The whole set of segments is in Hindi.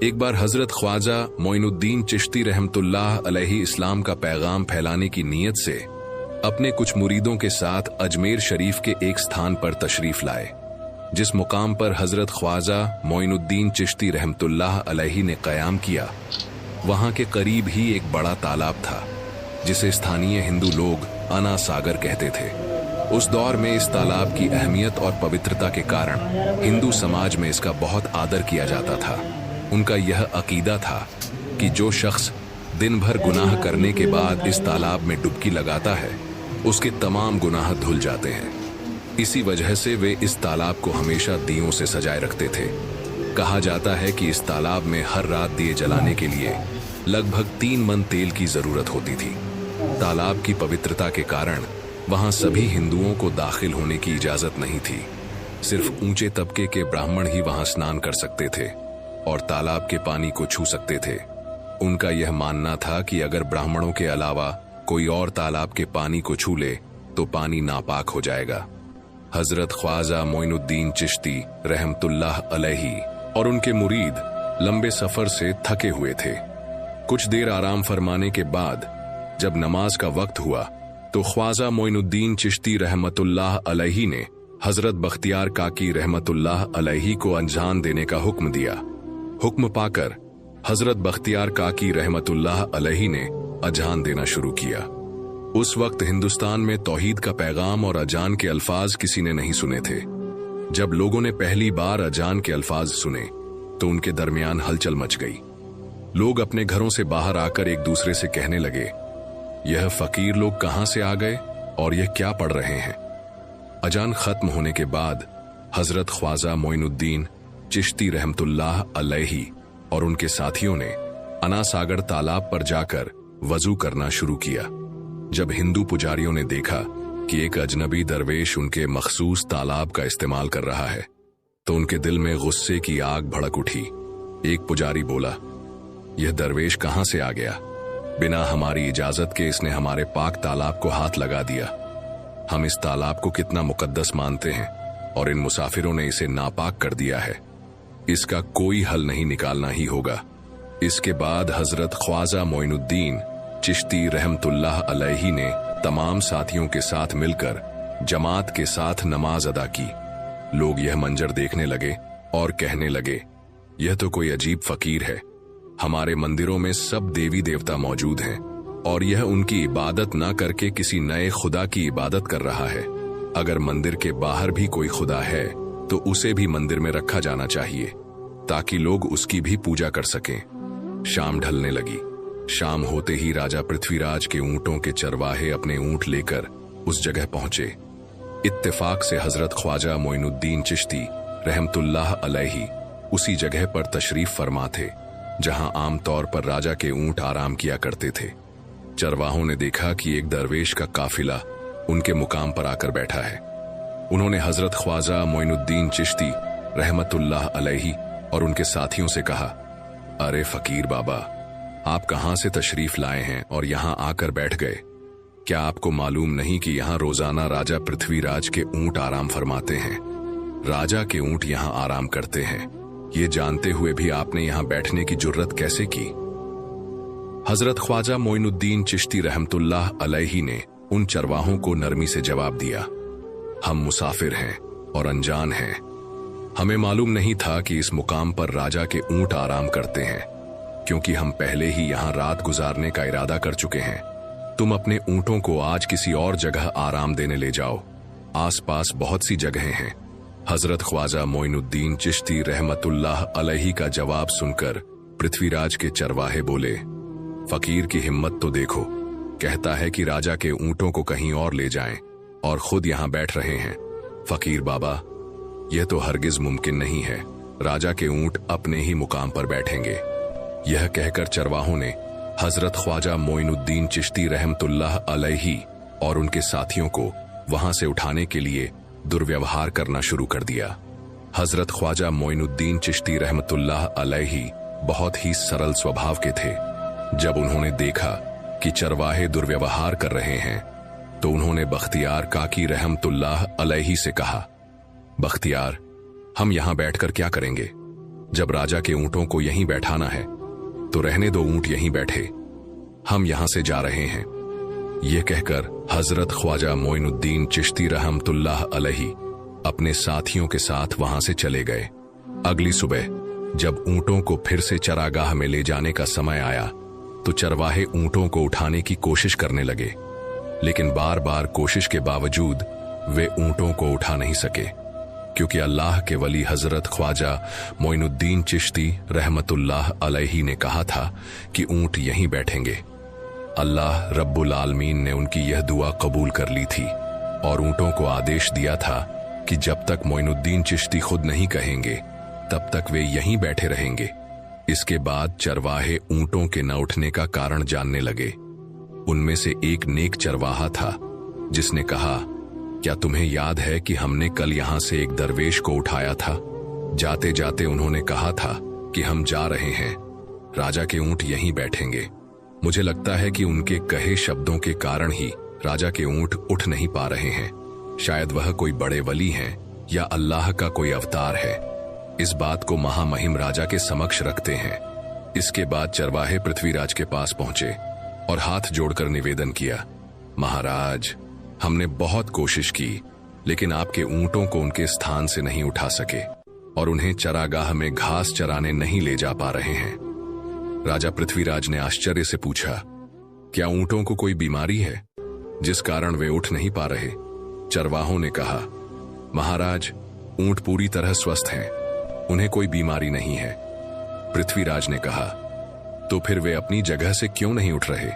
एक बार हजरत ख्वाजा मोइनुद्दीन चिश्ती रहमतुल्लाह अलैहि इस्लाम का पैगाम फैलाने की नीयत से अपने कुछ मुरीदों के साथ अजमेर शरीफ के एक स्थान पर तशरीफ लाए, जिस मुकाम पर हजरत ख्वाजा मोइनुद्दीन चिश्ती रहमतुल्लाह अलैहि ने क़याम किया। वहां के करीब ही एक बड़ा तालाब था, जिसे स्थानीय हिंदू लोग अना सागर कहते थे। उस दौर में इस तालाब की अहमियत और पवित्रता के कारण हिंदू समाज में इसका बहुत आदर किया जाता था। उनका यह अकीदा था कि जो शख्स दिन भर गुनाह करने के बाद इस तालाब में डुबकी लगाता है, उसके तमाम गुनाह धुल जाते हैं। इसी वजह से वे इस तालाब को हमेशा दियों से सजाए रखते थे। कहा जाता है कि इस तालाब में हर रात दिए जलाने के लिए लगभग 3 मन तेल की जरूरत होती थी। तालाब की पवित्रता के कारण वहां सभी हिंदुओं को दाखिल होने की इजाजत नहीं थी। सिर्फ ऊंचे तबके के ब्राह्मण ही वहां स्नान कर सकते थे और तालाब के पानी को छू सकते थे। उनका यह मानना था कि अगर ब्राह्मणों के अलावा कोई और तालाब के पानी को छू ले तो पानी नापाक हो जाएगा। हजरत ख्वाजा मोइनुद्दीन चिश्ती रहमतुल्लाह अलैहि और उनके मुरीद लंबे सफर से थके हुए थे। कुछ देर आराम फरमाने के बाद जब नमाज का वक्त हुआ तो ख्वाजा मोइनुद्दीन चिश्ती रहमतुल्लाह अलैहि ने हजरत बख्तियार काकी रहमतुल्लाह अलैहि को अजान देने का हुक्म दिया। हुक्म पाकर हजरत बख्तियार काकी रहमतुल्लाह अलैहि ने अजान देना शुरू किया। उस वक्त हिंदुस्तान में तौहीद का पैगाम और अजान के अल्फाज किसी ने नहीं सुने थे। जब लोगों ने पहली बार अजान के अल्फाज सुने तो उनके दरमियान हलचल मच गई। लोग अपने घरों से बाहर आकर एक दूसरे से कहने लगे, यह फकीर लोग कहां से आ गए और यह क्या पढ़ रहे हैं। अजान खत्म होने के बाद हजरत ख्वाजा मोइनुद्दीन चिश्ती रहमतुल्लाह अलैहि और उनके साथियों ने अना सागर तालाब पर जाकर वजू करना शुरू किया। जब हिंदू पुजारियों ने देखा कि एक अजनबी दरवेश उनके मखसूस तालाब का इस्तेमाल कर रहा है तो उनके दिल में गुस्से की आग भड़क उठी। एक पुजारी बोला, यह दरवेश कहां से आ गया? बिना हमारी इजाजत के इसने हमारे पाक तालाब को हाथ लगा दिया। हम इस तालाब को कितना मुकद्दस मानते हैं और इन मुसाफिरों ने इसे नापाक कर दिया है। इसका कोई हल नहीं निकालना ही होगा। इसके बाद हजरत ख्वाजा मोइनुद्दीन चिश्ती रहमतुल्लाह अलैहि ने तमाम साथियों के साथ मिलकर जमात के साथ नमाज अदा की। लोग यह मंजर देखने लगे और कहने लगे, यह तो कोई अजीब फकीर है। हमारे मंदिरों में सब देवी देवता मौजूद हैं और यह उनकी इबादत ना करके किसी नए खुदा की इबादत कर रहा है। अगर मंदिर के बाहर भी कोई खुदा है तो उसे भी मंदिर में रखा जाना चाहिए ताकि लोग उसकी भी पूजा कर सकें। शाम ढलने लगी। शाम होते ही राजा पृथ्वीराज के ऊंटों के चरवाहे अपने ऊंट लेकर उस जगह पहुंचे। इत्तेफाक से हजरत ख्वाजा मोइनुद्दीन चिश्ती रहमतुल्लाह अलैहि उसी जगह पर तशरीफ फरमा थे जहां आमतौर पर राजा के ऊंट आराम किया करते थे। चरवाहों ने देखा कि एक दरवेश का काफिला उनके मुकाम पर आकर बैठा है। उन्होंने हजरत ख्वाजा मोइनुद्दीन चिश्ती रहमतुल्लाह अलैहि और उनके साथियों से कहा, अरे फकीर बाबा, आप कहां से तशरीफ लाए हैं और यहां आकर बैठ गए? क्या आपको मालूम नहीं कि यहां रोजाना राजा पृथ्वीराज के ऊंट आराम फरमाते हैं? राजा के ऊंट यहां आराम करते हैं। ये जानते हुए भी आपने यहां बैठने की जुर्रत कैसे की? हजरत ख्वाजा मोइनुद्दीन चिश्ती रहमतुल्लाह अलैहि ने उन चरवाहों को नरमी से जवाब दिया, हम मुसाफिर हैं और अनजान हैं। हमें मालूम नहीं था कि इस मुकाम पर राजा के ऊंट आराम करते हैं, क्योंकि हम पहले ही यहां रात गुजारने का इरादा कर चुके हैं। तुम अपने ऊंटों को आज किसी और जगह आराम देने ले जाओ। आसपास बहुत सी जगहें हैं। हजरत ख्वाजा मोइनुद्दीन चिश्ती रहमतुल्लाह अलैहि का जवाब सुनकर पृथ्वीराज के चरवाहे बोले, फकीर की हिम्मत तो देखो, कहता है कि राजा के ऊंटों को कहीं और ले जाएं और खुद यहां बैठ रहे हैं। फकीर बाबा, यह तो हरगिज मुमकिन नहीं है। राजा के ऊंट अपने ही मुकाम पर बैठेंगे। यह कहकर चरवाहों ने हजरत ख्वाजा मोइनुद्दीन चिश्ती रहमतुल्लाह अलैहि और उनके साथियों को वहां से उठाने के लिए दुर्व्यवहार करना शुरू कर दिया। हजरत ख्वाजा मोइनुद्दीन चिश्ती रहमतुल्लाह अलैहि बहुत ही सरल स्वभाव के थे। जब उन्होंने देखा कि चरवाहे दुर्व्यवहार कर रहे हैं तो उन्होंने बख्तियार काकी रहमतुल्लाह अलैहि से कहा, बख्तियार, हम यहां बैठकर क्या करेंगे? जब राजा के ऊंटों को यहीं बैठाना है तो रहने दो, ऊंट यहीं बैठे, हम यहां से जा रहे हैं। यह कहकर हजरत ख्वाजा मोइनुद्दीन चिश्ती रहमतुल्लाह अलैहि अपने साथियों के साथ वहां से चले गए। अगली सुबह जब ऊंटों को फिर से चरागाह में ले जाने का समय आया तो चरवाहे ऊंटों को उठाने की कोशिश करने लगे, लेकिन बार बार कोशिश के बावजूद वे ऊंटों को उठा नहीं सके, क्योंकि अल्लाह के वली हजरत ख्वाजा मोइनुद्दीन चिश्ती रहमतुल्लाह अलैहि ने कहा था कि ऊंट यहीं बैठेंगे। अल्लाह रब्बुल आलमीन ने उनकी यह दुआ कबूल कर ली थी और ऊंटों को आदेश दिया था कि जब तक मोइनुद्दीन चिश्ती खुद नहीं कहेंगे तब तक वे यहीं बैठे रहेंगे। इसके बाद चरवाहे ऊंटों के न उठने का कारण जानने लगे। उनमें से एक नेक चरवाहा था जिसने कहा, क्या तुम्हें याद है कि हमने कल यहां से एक दरवेश को उठाया था? जाते जाते उन्होंने कहा था कि हम जा रहे हैं, राजा के ऊंट यहीं बैठेंगे। मुझे लगता है कि उनके कहे शब्दों के कारण ही राजा के ऊंट उठ नहीं पा रहे हैं। शायद वह कोई बड़े वली हैं या अल्लाह का कोई अवतार है। इस बात को महामहिम राजा के समक्ष रखते हैं। इसके बाद चरवाहे पृथ्वीराज के पास पहुंचे और हाथ जोड़कर निवेदन किया, महाराज, हमने बहुत कोशिश की लेकिन आपके ऊंटों को उनके स्थान से नहीं उठा सके और उन्हें चरागाह में घास चराने नहीं ले जा पा रहे हैं। राजा पृथ्वीराज ने आश्चर्य से पूछा, क्या ऊंटों को कोई बीमारी है जिस कारण वे उठ नहीं पा रहे? चरवाहों ने कहा, महाराज, ऊंट पूरी तरह स्वस्थ हैं, उन्हें कोई बीमारी नहीं है। पृथ्वीराज ने कहा, तो फिर वे अपनी जगह से क्यों नहीं उठ रहे?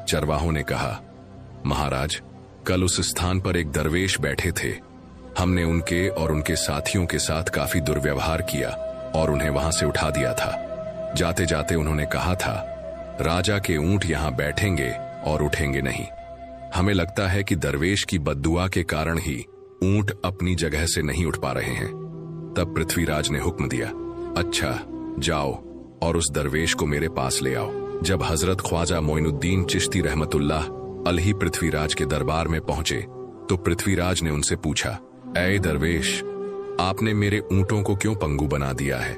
चरवाहों ने कहा, महाराज, कल उस स्थान पर एक दरवेश बैठे थे, हमने उनके और उनके साथियों के साथ काफी दुर्व्यवहार किया और उन्हें वहां से उठा दिया था। जाते जाते उन्होंने कहा था, राजा के ऊंट यहां बैठेंगे और उठेंगे नहीं। हमें लगता है कि दरवेश की बद्दुआ के कारण ही ऊंट अपनी जगह से नहीं उठ पा रहे हैं। तब पृथ्वीराज ने हुक्म दिया, अच्छा, जाओ और उस दरवेश को मेरे पास ले आओ। जब हजरत ख्वाजा मोइनुद्दीन चिश्ती रहमतुल्लाह अलैहि पृथ्वीराज के दरबार में पहुंचे तो पृथ्वीराज ने उनसे पूछा, ऐ दरवेश, आपने मेरे ऊंटों को क्यों पंगु बना दिया है?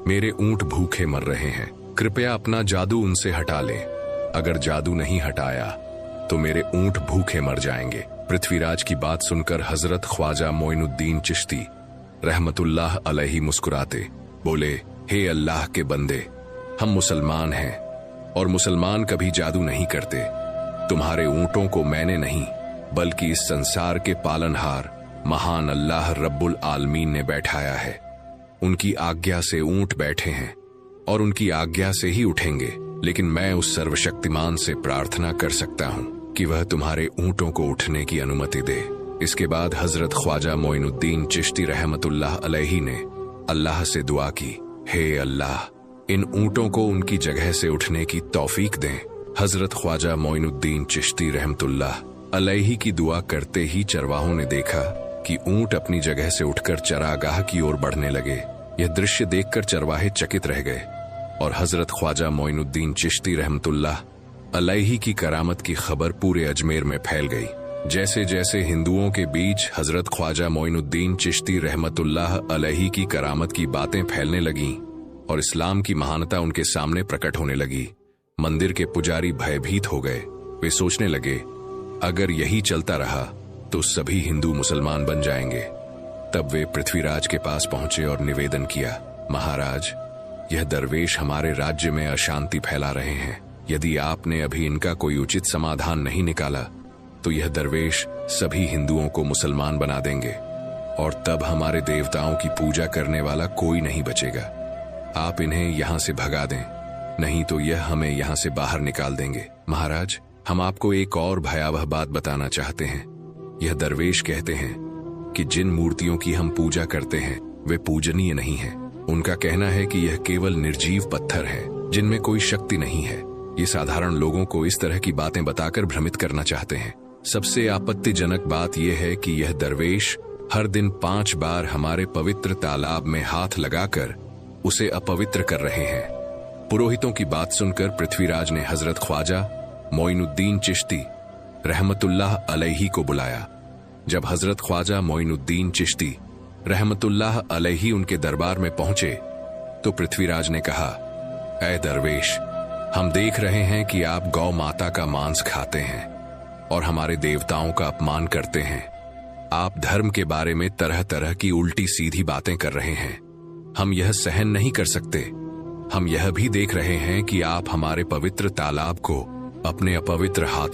मेरे ऊंट भूखे मर रहे हैं, कृपया अपना जादू उनसे हटा लें। अगर जादू नहीं हटाया तो मेरे ऊंट भूखे मर जाएंगे। पृथ्वीराज की बात सुनकर हजरत ख्वाजा मोइनुद्दीन चिश्ती रहमतुल्लाह अलैहि मुस्कुराते बोले, हे अल्लाह के बंदे, हम मुसलमान हैं और मुसलमान कभी जादू नहीं करते। तुम्हारे ऊंटों को मैंने नहीं बल्कि इस संसार के पालनहार महान अल्लाह रब्बुल आलमीन ने बैठाया है। उनकी आज्ञा से ऊंट बैठे हैं और उनकी आज्ञा से ही उठेंगे, लेकिन मैं उस सर्वशक्तिमान से प्रार्थना कर सकता हूं कि वह तुम्हारे ऊंटों को उठने की अनुमति दे। इसके बाद हजरत ख्वाजा मोइनुद्दीन चिश्ती रहमतुल्लाह अलैहि ने अल्लाह से दुआ की, हे अल्लाह, इन ऊंटों को उनकी जगह से उठने की तौफीक दें। हजरत ख्वाजा मोइनुद्दीन चिश्ती रहमतुल्लाह अलैहि की दुआ करते ही चरवाहों ने देखा कि ऊंट अपनी जगह से उठकर चरागाह की ओर बढ़ने लगे। यह दृश्य देखकर चरवाहे चकित रह गए और हजरत ख्वाजा मोइनुद्दीन चिश्ती रहमतुल्लाह अलैहि की करामत की खबर पूरे अजमेर में फैल गई। जैसे जैसे हिंदुओं के बीच हजरत ख्वाजा मोइनुद्दीन चिश्ती रहमतुल्लाह अलैहि की करामत की बातें फैलने लगीं और इस्लाम की महानता उनके सामने प्रकट होने लगी, मंदिर के पुजारी भयभीत हो गए। वे सोचने लगे, अगर यही चलता रहा तो सभी हिंदू मुसलमान बन जाएंगे। तब वे पृथ्वीराज के पास पहुंचे और निवेदन किया, महाराज, यह दरवेश हमारे राज्य में अशांति फैला रहे हैं। यदि आपने अभी इनका कोई उचित समाधान नहीं निकाला तो यह दरवेश सभी हिंदुओं को मुसलमान बना देंगे और तब हमारे देवताओं की पूजा करने वाला कोई नहीं बचेगा। आप इन्हें यहाँ से भगा दें, नहीं तो यह हमें यहाँ से बाहर निकाल देंगे। महाराज, हम आपको एक और भयावह बात बताना चाहते हैं। यह दरवेश कहते हैं कि जिन मूर्तियों की हम पूजा करते हैं वे पूजनीय नहीं हैं। उनका कहना है कि यह केवल निर्जीव पत्थर हैं जिनमें कोई शक्ति नहीं है। ये साधारण लोगों को इस तरह की बातें बताकर भ्रमित करना चाहते हैं। सबसे आपत्तिजनक बात यह है कि यह दरवेश हर दिन 5 बार हमारे पवित्र तालाब में हाथ लगाकर उसे अपवित्र कर रहे हैं। पुरोहितों की बात सुनकर पृथ्वीराज ने हजरत ख्वाजा मोइनुद्दीन चिश्ती रहमतुल्लाह अलैहि को बुलाया। जब हजरत ख्वाजा मोइनुद्दीन चिश्ती रहमतुल्लाह अलैहि उनके दरबार में पहुंचे तो पृथ्वीराज ने कहा, ऐ दरवेश, हम देख रहे हैं कि आप गौ माता का मांस खाते हैं और हमारे देवताओं का अपमान करते हैं। आप धर्म के बारे में तरह तरह की उल्टी सीधी बातें कर रहे हैं। हम यह सहन नहीं कर सकते। हम यह भी देख रहे हैं कि आप हमारे पवित्र तालाब को अपने अपवित्र हाथों